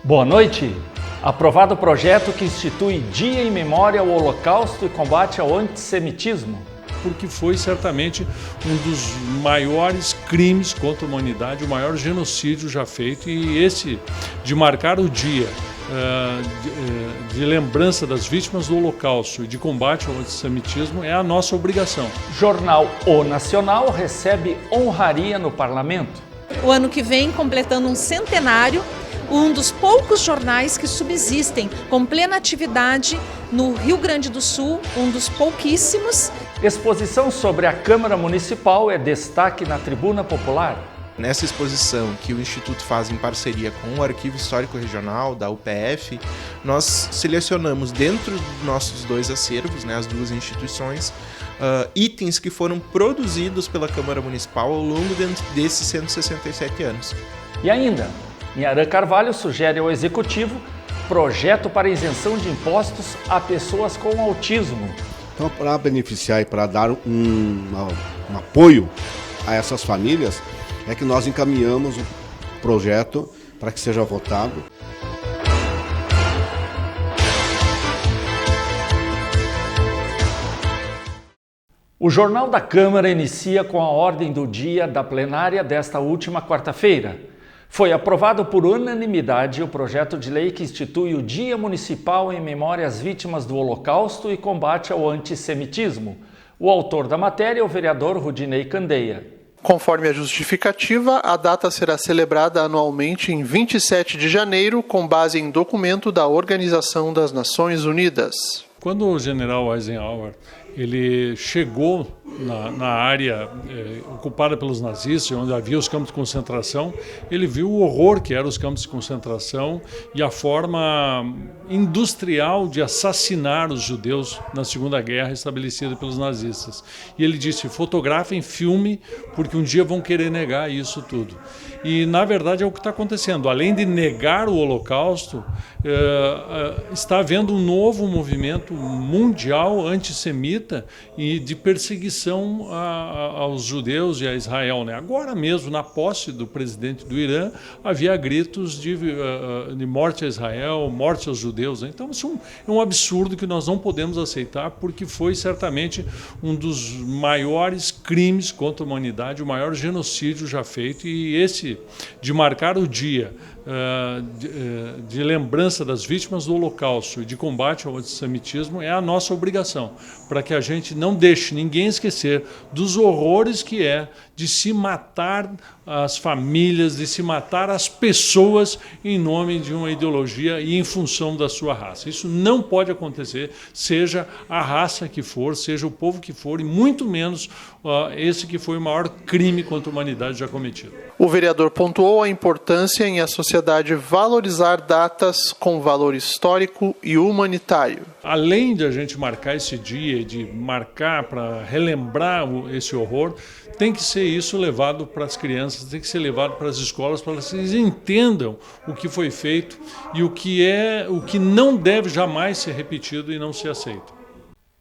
Boa noite! Aprovado o projeto que institui Dia em Memória ao Holocausto e combate ao antissemitismo. Porque foi certamente um dos maiores crimes contra a humanidade, o maior genocídio já feito, e esse de marcar o dia de lembrança das vítimas do Holocausto e de combate ao antissemitismo é a nossa obrigação. Jornal O Nacional recebe honraria no Parlamento. O ano que vem, completando um centenário, um dos poucos jornais que subsistem com plena atividade no Rio Grande do Sul, um dos pouquíssimos. Exposição sobre a Câmara Municipal é destaque na Tribuna Popular. Nessa exposição que o Instituto faz em parceria com o Arquivo Histórico Regional, da UPF, nós selecionamos dentro dos nossos dois acervos, as duas instituições, itens que foram produzidos pela Câmara Municipal ao longo desses 167 anos. E ainda, Inharã Carvalho sugere ao Executivo projeto para isenção de impostos a pessoas com autismo. Então, para beneficiar e para dar um apoio a essas famílias, é que nós encaminhamos o projeto para que seja votado. O Jornal da Câmara inicia com a ordem do dia da plenária desta última quarta-feira. Foi aprovado por unanimidade o projeto de lei que institui o Dia Municipal em memória às vítimas do Holocausto e combate ao antissemitismo. O autor da matéria é o vereador Rudinei Candeia. Conforme a justificativa, a data será celebrada anualmente em 27 de janeiro, com base em documento da Organização das Nações Unidas. Quando o general Eisenhower ele chegou na área ocupada pelos nazistas, onde havia os campos de concentração, ele viu o horror que eram os campos de concentração e a forma industrial de assassinar os judeus na Segunda Guerra estabelecida pelos nazistas. E ele disse, fotografem, filme, porque um dia vão querer negar isso tudo. E, na verdade, é o que está acontecendo. Além de negar o Holocausto, está havendo um novo movimento mundial antissemita e de perseguição aos judeus e a Israel. Agora mesmo, na posse do presidente do Irã, havia gritos de morte a Israel, morte aos judeus. Então, isso é um absurdo que nós não podemos aceitar, porque foi certamente um dos maiores crimes contra a humanidade, o maior genocídio já feito, e esse de marcar o dia de lembrança das vítimas do Holocausto e de combate ao antissemitismo é a nossa obrigação, para que a gente não deixe ninguém esquecer dos horrores que é de se matar as famílias, de se matar as pessoas em nome de uma ideologia e em função da sua raça. Isso não pode acontecer, seja a raça que for, seja o povo que for, e muito menos esse que foi o maior crime contra a humanidade já cometido. O vereador pontuou a importância em a sociedade valorizar datas com valor histórico e humanitário. Além de a gente marcar esse dia, de marcar para relembrar esse horror, tem que ser isso levado para as crianças, tem que ser levado para as escolas, para que eles entendam o que foi feito e o que não deve jamais ser repetido e não ser aceito.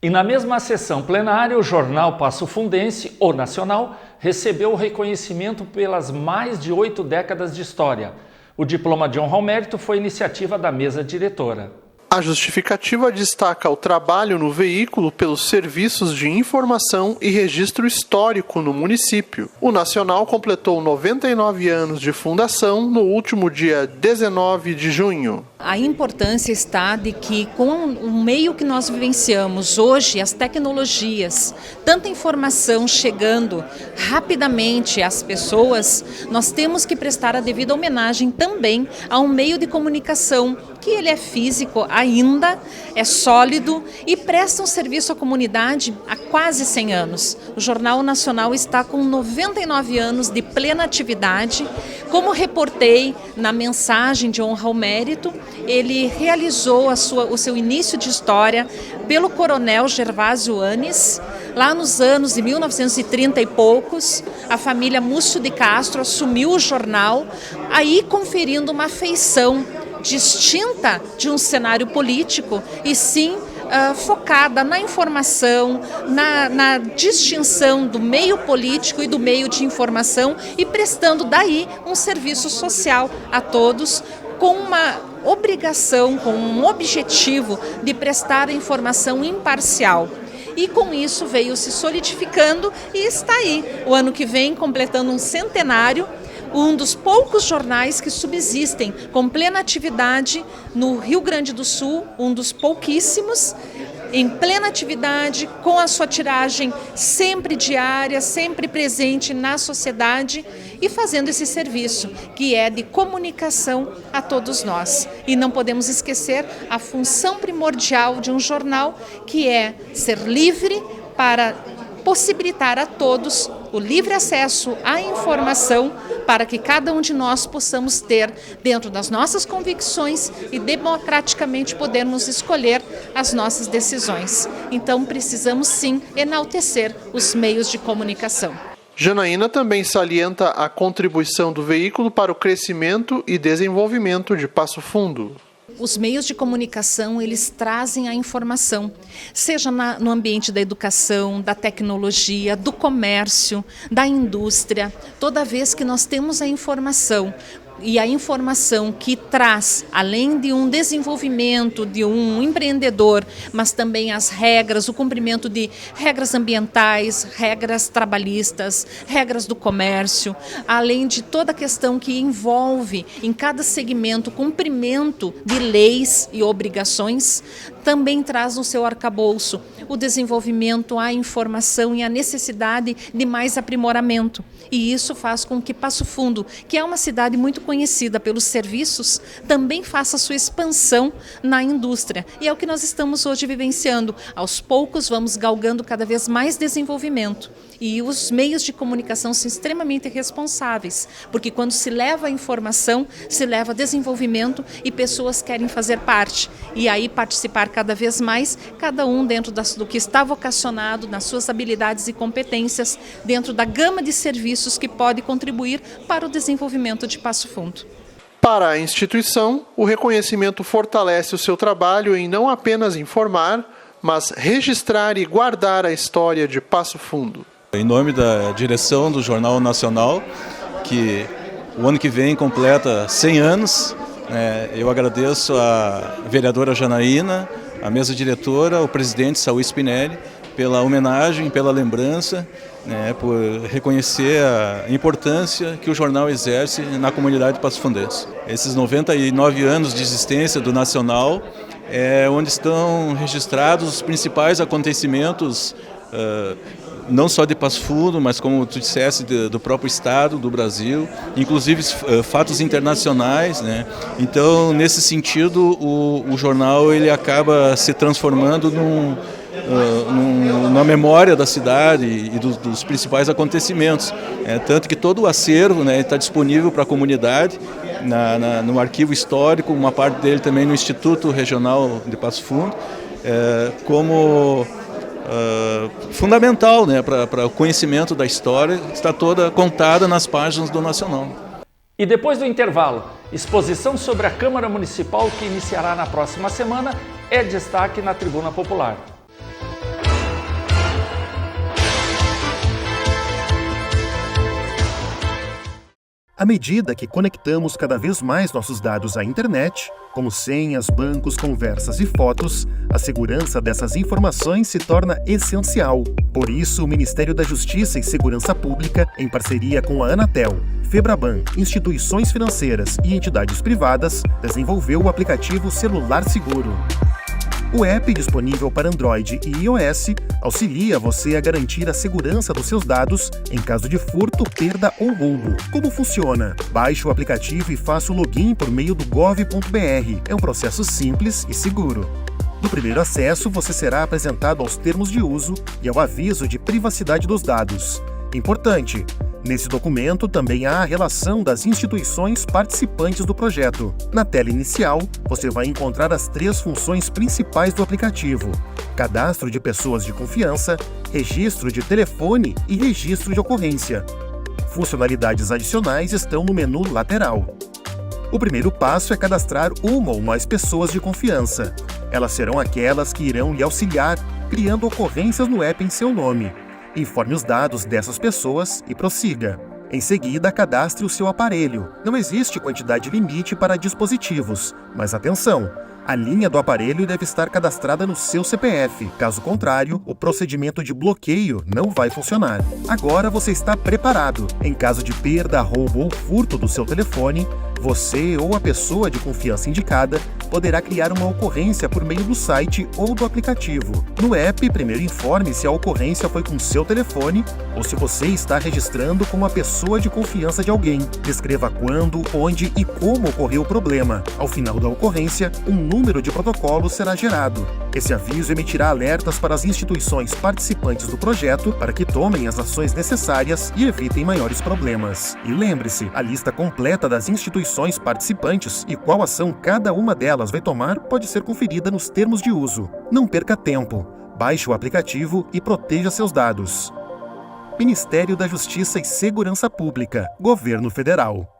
E na mesma sessão plenária, o jornal Passo Fundense, O Nacional, recebeu o reconhecimento pelas mais de 8 décadas de história. O diploma de honra ao mérito foi iniciativa da mesa diretora. A justificativa destaca o trabalho no veículo pelos serviços de informação e registro histórico no município. O Nacional completou 99 anos de fundação no último dia 19 de junho. A importância está de que, com o meio que nós vivenciamos hoje, as tecnologias, tanta informação chegando rapidamente às pessoas, nós temos que prestar a devida homenagem também a um meio de comunicação que ele é físico ainda, é sólido e presta um serviço à comunidade há quase 100 anos. O Jornal Nacional está com 99 anos de plena atividade. Como reportei na mensagem de honra ao mérito, ele realizou o seu início de história pelo coronel Gervásio Anes, lá nos anos de 1930 e poucos. A família Múcio de Castro assumiu o jornal, aí conferindo uma feição distinta de um cenário político e sim focada na informação, na distinção do meio político e do meio de informação e prestando daí um serviço social a todos com uma obrigação, com um objetivo de prestar informação imparcial. E com isso veio se solidificando e está aí, o ano que vem, completando um centenário, um dos poucos jornais que subsistem com plena atividade no Rio Grande do Sul, um dos pouquíssimos, em plena atividade, com a sua tiragem sempre diária, sempre presente na sociedade e fazendo esse serviço, que é de comunicação a todos nós. E não podemos esquecer a função primordial de um jornal, que é ser livre para possibilitar a todos o livre acesso à informação para que cada um de nós possamos ter, dentro das nossas convicções e democraticamente podermos escolher as nossas decisões. Então precisamos sim enaltecer os meios de comunicação. Janaína também salienta a contribuição do veículo para o crescimento e desenvolvimento de Passo Fundo. Os meios de comunicação, eles trazem a informação, seja no ambiente da educação, da tecnologia, do comércio, da indústria. Toda vez que nós temos a informação, e a informação que traz, além de um desenvolvimento de um empreendedor, mas também as regras, o cumprimento de regras ambientais, regras trabalhistas, regras do comércio, além de toda a questão que envolve em cada segmento o cumprimento de leis e obrigações, também traz no seu arcabouço o desenvolvimento, a informação e a necessidade de mais aprimoramento. E isso faz com que Passo Fundo, que é uma cidade muito conhecida pelos serviços, também faça sua expansão na indústria. E é o que nós estamos hoje vivenciando. Aos poucos vamos galgando cada vez mais desenvolvimento. E os meios de comunicação são extremamente responsáveis, porque quando se leva a informação, se leva desenvolvimento e pessoas querem fazer parte. E aí participar cada vez mais, cada um dentro do que está vocacionado, nas suas habilidades e competências, dentro da gama de serviços que pode contribuir para o desenvolvimento de Passo Fundo. Para a instituição, o reconhecimento fortalece o seu trabalho em não apenas informar, mas registrar e guardar a história de Passo Fundo. Em nome da direção do Jornal Nacional, que o ano que vem completa 100 anos, eu agradeço a vereadora Janaína, a mesa diretora, o presidente Saúl Spinelli, pela homenagem, pela lembrança, por reconhecer a importância que o jornal exerce na comunidade passofundense. Esses 99 anos de existência do Nacional é onde estão registrados os principais acontecimentos, não só de Passo Fundo, mas como tu disseste, do próprio estado, do Brasil, inclusive fatos internacionais, né? Então, nesse sentido, o jornal ele acaba se transformando na memória da cidade e dos principais acontecimentos. Tanto que todo o acervo está disponível para a comunidade, no arquivo histórico, uma parte dele também no Instituto Regional de Passo Fundo, como fundamental para o conhecimento da história, que está toda contada nas páginas do Nacional. E depois do intervalo, exposição sobre a Câmara Municipal que iniciará na próxima semana é destaque na Tribuna Popular. À medida que conectamos cada vez mais nossos dados à internet, como senhas, bancos, conversas e fotos, a segurança dessas informações se torna essencial. Por isso, o Ministério da Justiça e Segurança Pública, em parceria com a Anatel, Febraban, instituições financeiras e entidades privadas, desenvolveu o aplicativo Celular Seguro. O app, disponível para Android e iOS, auxilia você a garantir a segurança dos seus dados em caso de furto, perda ou roubo. Como funciona? Baixe o aplicativo e faça o login por meio do gov.br. É um processo simples e seguro. No primeiro acesso, você será apresentado aos termos de uso e ao aviso de privacidade dos dados. Importante! Nesse documento também há a relação das instituições participantes do projeto. Na tela inicial, você vai encontrar as 3 funções principais do aplicativo: cadastro de pessoas de confiança, registro de telefone e registro de ocorrência. Funcionalidades adicionais estão no menu lateral. O primeiro passo é cadastrar uma ou mais pessoas de confiança. Elas serão aquelas que irão lhe auxiliar, criando ocorrências no app em seu nome. Informe os dados dessas pessoas e prossiga. Em seguida, cadastre o seu aparelho. Não existe quantidade limite para dispositivos, mas atenção! A linha do aparelho deve estar cadastrada no seu CPF. Caso contrário, o procedimento de bloqueio não vai funcionar. Agora você está preparado. Em caso de perda, roubo ou furto do seu telefone, você ou a pessoa de confiança indicada poderá criar uma ocorrência por meio do site ou do aplicativo. No app, primeiro informe se a ocorrência foi com seu telefone ou se você está registrando com uma pessoa de confiança de alguém. Descreva quando, onde e como ocorreu o problema. Ao final da ocorrência, um número de protocolo será gerado. Esse aviso emitirá alertas para as instituições participantes do projeto para que tomem as ações necessárias e evitem maiores problemas. E lembre-se, a lista completa das instituições participantes e qual ação cada uma delas vai tomar pode ser conferida nos termos de uso. Não perca tempo. Baixe o aplicativo e proteja seus dados. Ministério da Justiça e Segurança Pública, Governo Federal.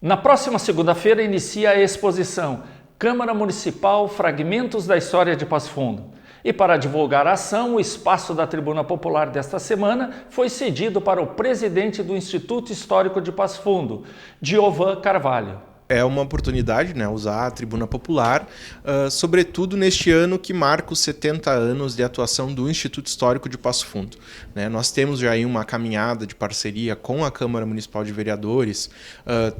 Na próxima segunda-feira inicia a exposição Câmara Municipal Fragmentos da História de Passo Fundo. E para divulgar a ação, o espaço da Tribuna Popular desta semana foi cedido para o presidente do Instituto Histórico de Passo Fundo, Giovan Carvalho. É uma oportunidade, né, usar a Tribuna Popular, sobretudo neste ano que marca os 70 anos de atuação do Instituto Histórico de Passo Fundo. Né? Nós temos já aí uma caminhada de parceria com a Câmara Municipal de Vereadores,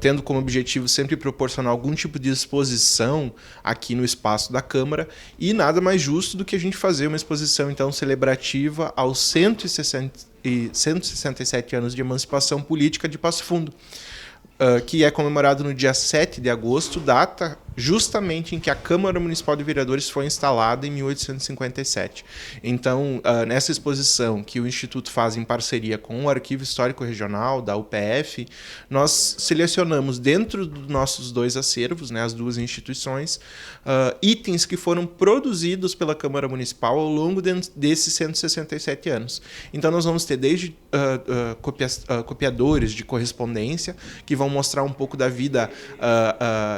tendo como objetivo sempre proporcionar algum tipo de exposição aqui no espaço da Câmara, e nada mais justo do que a gente fazer uma exposição então celebrativa aos 167 anos de emancipação política de Passo Fundo. Que é comemorado no dia 7 de agosto, data justamente em que a Câmara Municipal de Vereadores foi instalada em 1857. Então, nessa exposição que o Instituto faz em parceria com o Arquivo Histórico Regional, da UPF, nós selecionamos dentro dos nossos dois acervos, né, as duas instituições, itens que foram produzidos pela Câmara Municipal ao longo desses 167 anos. Então, nós vamos ter desde copiadores de correspondência, que vão mostrar um pouco da vida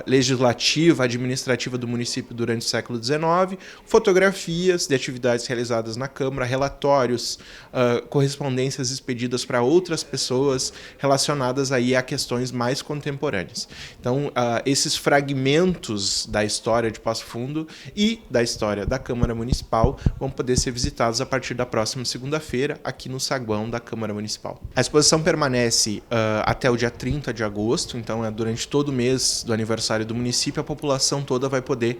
legislativa, administrativa do município durante o século XIX, fotografias de atividades realizadas na Câmara, relatórios, correspondências expedidas para outras pessoas relacionadas aí a questões mais contemporâneas. Então, esses fragmentos da história de Passo Fundo e da história da Câmara Municipal vão poder ser visitados a partir da próxima segunda-feira aqui no saguão da Câmara Municipal. A exposição permanece até o dia 30 de agosto, então é durante todo o mês do aniversário do município, a população toda vai poder,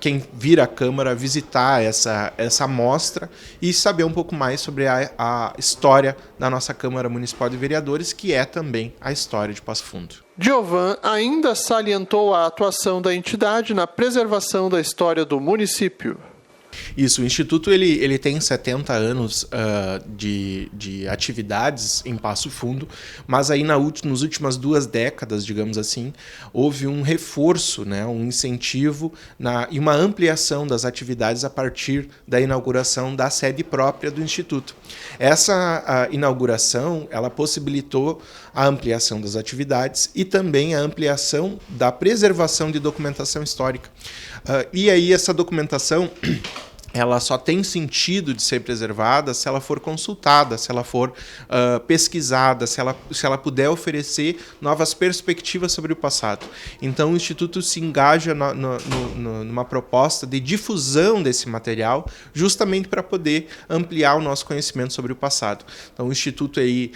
quem vir à Câmara, visitar essa amostra e saber um pouco mais sobre a história da nossa Câmara Municipal de Vereadores, que é também a história de Passo Fundo. Giovan ainda salientou a atuação da entidade na preservação da história do município. Isso, o Instituto ele tem 70 anos de atividades em Passo Fundo, mas aí nas últimas 2 décadas, digamos assim, houve um reforço, né, um incentivo e uma ampliação das atividades a partir da inauguração da sede própria do Instituto. Essa inauguração ela possibilitou a ampliação das atividades e também a ampliação da preservação de documentação histórica. E aí essa documentação ela só tem sentido de ser preservada se ela for consultada, se ela for pesquisada, se ela puder oferecer novas perspectivas sobre o passado. Então, o Instituto se engaja numa proposta de difusão desse material, justamente para poder ampliar o nosso conhecimento sobre o passado. Então, o Instituto aí,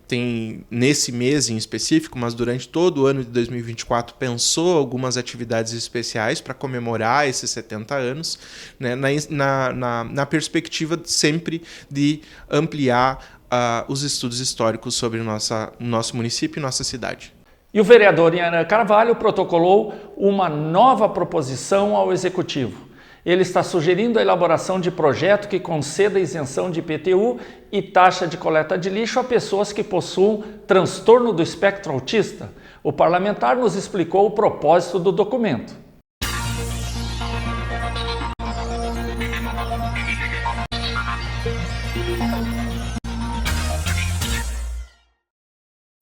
tem, nesse mês em específico, mas durante todo o ano de 2024, pensou algumas atividades especiais para comemorar esses 70 anos, né, na perspectiva sempre de ampliar os estudos históricos sobre o nosso município e nossa cidade. E o vereador Giovan Carvalho protocolou uma nova proposição ao Executivo. Ele está sugerindo a elaboração de projeto que conceda isenção de IPTU e taxa de coleta de lixo a pessoas que possuam transtorno do espectro autista. O parlamentar nos explicou o propósito do documento.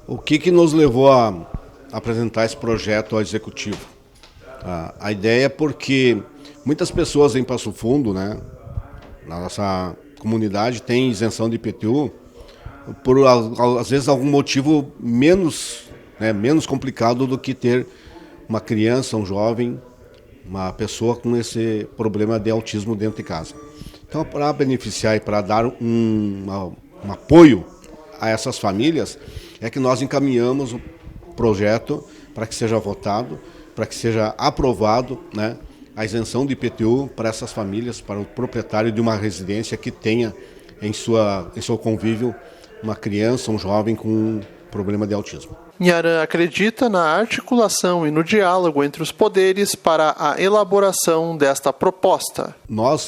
O que nos levou a apresentar esse projeto ao Executivo? A ideia é porque Muitas pessoas em Passo Fundo, né, na nossa comunidade, têm isenção de IPTU por, às vezes, algum motivo menos complicado do que ter uma criança, um jovem, uma pessoa com esse problema de autismo dentro de casa. Então, para beneficiar e para dar um apoio a essas famílias, é que nós encaminhamos o projeto para que seja votado, para que seja aprovado, né, a isenção de IPTU para essas famílias, para o proprietário de uma residência que tenha em seu convívio uma criança, um jovem com problema de autismo. Nharan acredita na articulação e no diálogo entre os poderes para a elaboração desta proposta.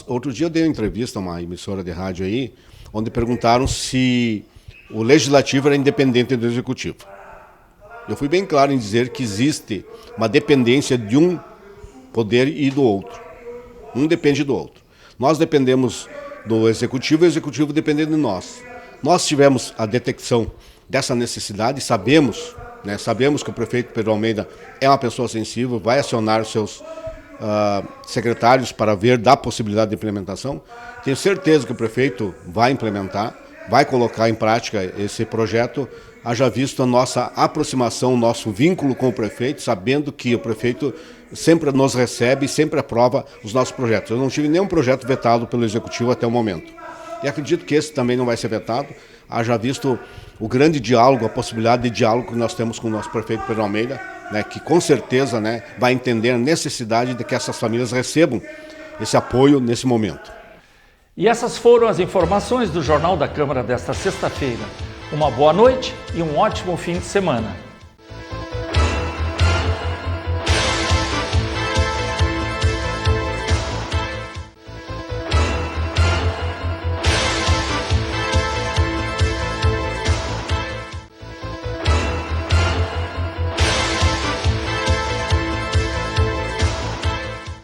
Outro dia eu dei uma entrevista a uma emissora de rádio aí, onde perguntaram se o legislativo era independente do executivo. Eu fui bem claro em dizer que existe uma dependência de um poder e do outro. Um depende do outro. Nós dependemos do executivo e o executivo depende de nós. Nós tivemos a detecção dessa necessidade, sabemos que o prefeito Pedro Almeida é uma pessoa sensível, vai acionar os seus secretários para ver da possibilidade de implementação. Tenho certeza que o prefeito vai implementar, vai colocar em prática esse projeto, haja visto a nossa aproximação, o nosso vínculo com o prefeito, sabendo que o prefeito sempre nos recebe e sempre aprova os nossos projetos. Eu não tive nenhum projeto vetado pelo Executivo até o momento. E acredito que esse também não vai ser vetado, haja visto o grande diálogo, a possibilidade de diálogo que nós temos com o nosso prefeito Pedro Almeida, né, que com certeza, né, vai entender a necessidade de que essas famílias recebam esse apoio nesse momento. E essas foram as informações do Jornal da Câmara desta sexta-feira. Uma boa noite e um ótimo fim de semana.